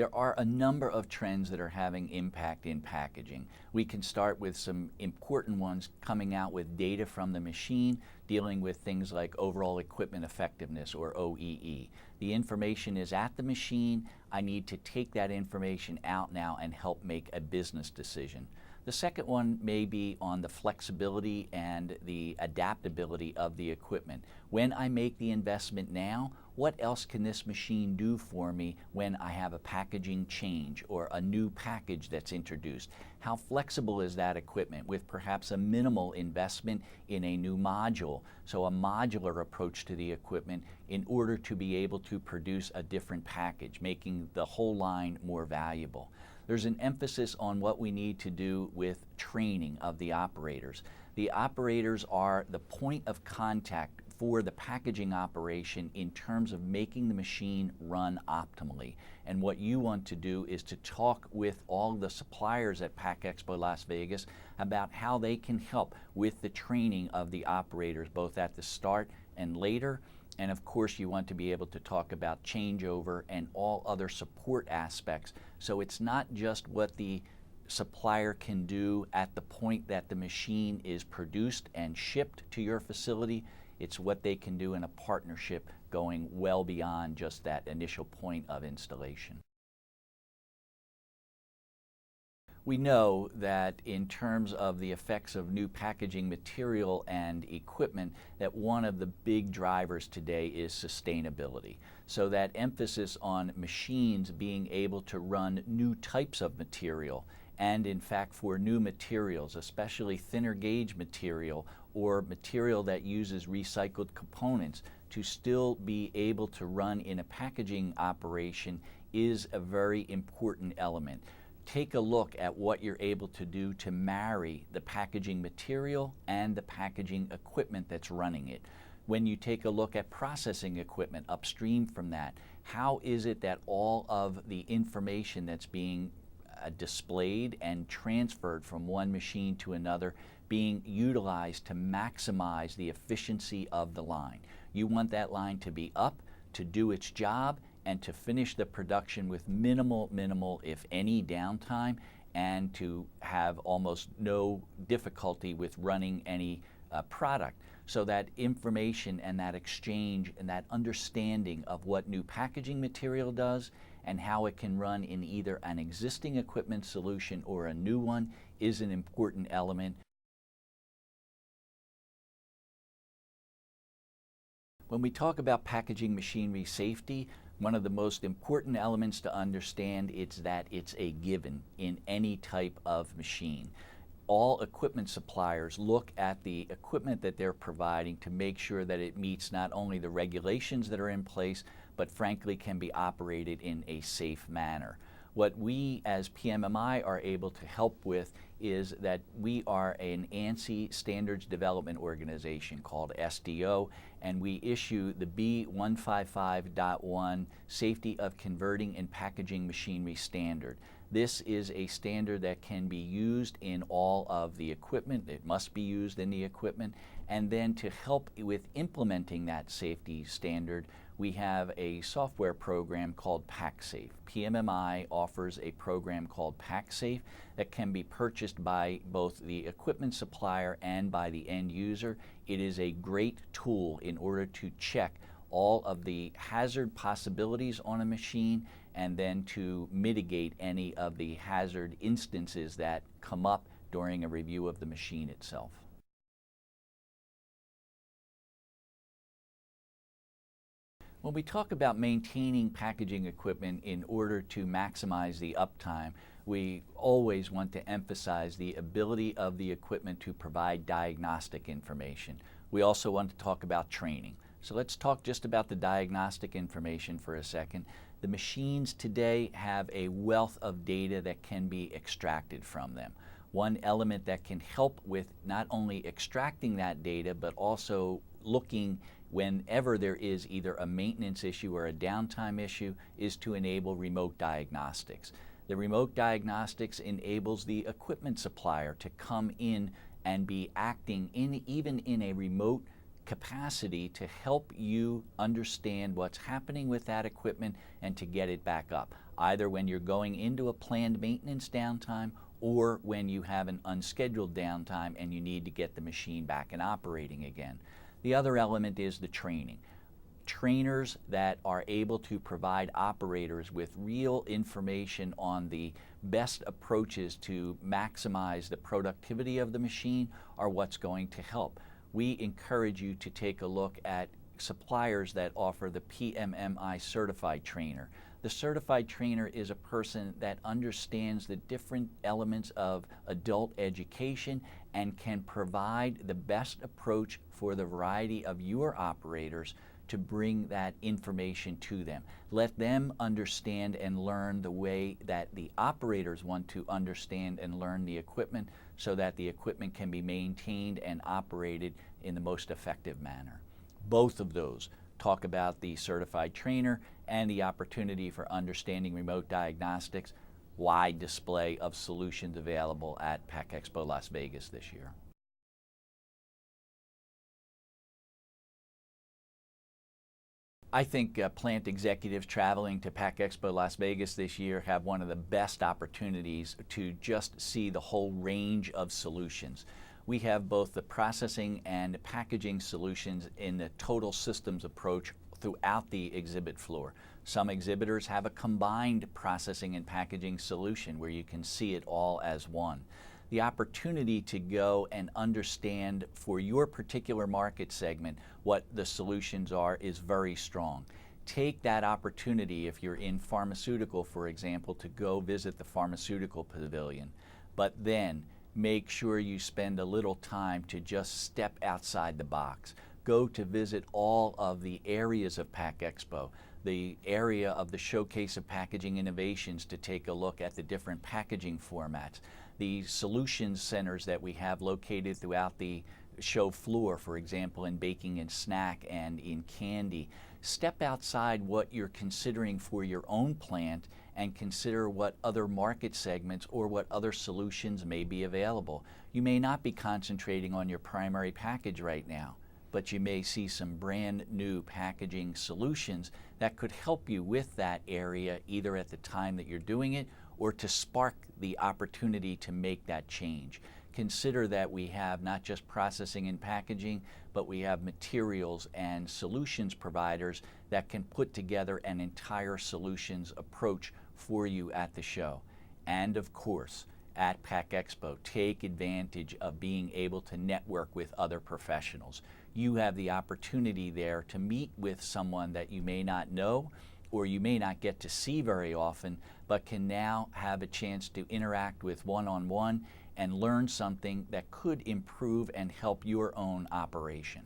There are a number of trends that are having impact in packaging. We can start with some important ones coming out with data from the machine, dealing with things like overall equipment effectiveness, or OEE. The information is at the machine. I need to take that information out now and help make a business decision. The second one may be on the flexibility and the adaptability of the equipment. When I make the investment now, what else can this machine do for me when I have a packaging change or a new package that's introduced? How flexible is that equipment with perhaps a minimal investment in a new module? So a modular approach to the equipment in order to be able to produce a different package, making the whole line more valuable. There's an emphasis on what we need to do with training of the operators. The operators are the point of contact for the packaging operation in terms of making the machine run optimally. And what you want to do is to talk with all the suppliers at PACK EXPO Las Vegas about how they can help with the training of the operators, both at the start and later. And of course, you want to be able to talk about changeover and all other support aspects. So it's not just what the supplier can do at the point that the machine is produced and shipped to your facility. It's what they can do in a partnership going well beyond just that initial point of installation. We know that in terms of the effects of new packaging material and equipment, that one of the big drivers today is sustainability. So that emphasis on machines being able to run new types of material, and in fact for new materials, especially thinner gauge material or material that uses recycled components, to still be able to run in a packaging operation is a very important element. Take a look at what you're able to do to marry the packaging material and the packaging equipment that's running it. When you take a look at processing equipment upstream from that, how is it that all of the information that's being displayed and transferred from one machine to another being utilized to maximize the efficiency of the line? You want that line to be up, to do its job, and to finish the production with minimal, if any, downtime, and to have almost no difficulty with running any product. So that information and that exchange and that understanding of what new packaging material does and how it can run in either an existing equipment solution or a new one is an important element. When we talk about packaging machinery safety, one of the most important elements to understand is that it's a given in any type of machine. All equipment suppliers look at the equipment that they're providing to make sure that it meets not only the regulations that are in place, but frankly can be operated in a safe manner. What we as PMMI are able to help with is that we are an ANSI standards development organization called SDO, and we issue the B155.1 Safety of Converting and Packaging Machinery Standard. This is a standard that can be used in all of the equipment. It must be used in the equipment. And then to help with implementing that safety standard, we have a software program called PackSafe. PMMI offers a program called PackSafe that can be purchased by both the equipment supplier and by the end user. It is a great tool in order to check all of the hazard possibilities on a machine and then to mitigate any of the hazard instances that come up during a review of the machine itself. When we talk about maintaining packaging equipment in order to maximize the uptime, we always want to emphasize the ability of the equipment to provide diagnostic information. We also want to talk about training. So let's talk just about the diagnostic information for a second. The machines today have a wealth of data that can be extracted from them. One element that can help with not only extracting that data, but also looking whenever there is either a maintenance issue or a downtime issue is to enable remote diagnostics. The remote diagnostics enables the equipment supplier to come in and be acting even in a remote capacity to help you understand what's happening with that equipment and to get it back up. either when you're going into a planned maintenance downtime or when you have an unscheduled downtime and you need to get the machine back and operating again. The other element is the training. Trainers that are able to provide operators with real information on the best approaches to maximize the productivity of the machine are what's going to help. We encourage you to take a look at suppliers that offer the PMMI certified trainer. The certified trainer is a person that understands the different elements of adult education and can provide the best approach for the variety of your operators to bring that information to them. Let them understand and learn the way that the operators want to understand and learn the equipment so that the equipment can be maintained and operated in the most effective manner. Both of those talk about the certified trainer and the opportunity for understanding remote diagnostics. Wide display of solutions available at PACK EXPO Las Vegas this year. I think plant executives traveling to PACK EXPO Las Vegas this year have one of the best opportunities to just see the whole range of solutions. We have both the processing and packaging solutions in the total systems approach throughout the exhibit floor. Some exhibitors have a combined processing and packaging solution where you can see it all as one. The opportunity to go and understand for your particular market segment what the solutions are is very strong. Take that opportunity if you're in pharmaceutical, for example, to go visit the pharmaceutical pavilion, but then make sure you spend a little time to just step outside the box. Go to visit all of the areas of PACK EXPO, the area of the Showcase of Packaging Innovations to take a look at the different packaging formats, the solutions centers that we have located throughout the show floor, for example, in baking and snack and in candy. Step outside what you're considering for your own plant and consider what other market segments or what other solutions may be available. You may not be concentrating on your primary package right now, but you may see some brand new packaging solutions that could help you with that area either at the time that you're doing it or to spark the opportunity to make that change. Consider that we have not just processing and packaging, but we have materials and solutions providers that can put together an entire solutions approach for you at the show. And of course, at PACK EXPO, take advantage of being able to network with other professionals. You have the opportunity there to meet with someone that you may not know or you may not get to see very often, but can now have a chance to interact with one-on-one and learn something that could improve and help your own operation.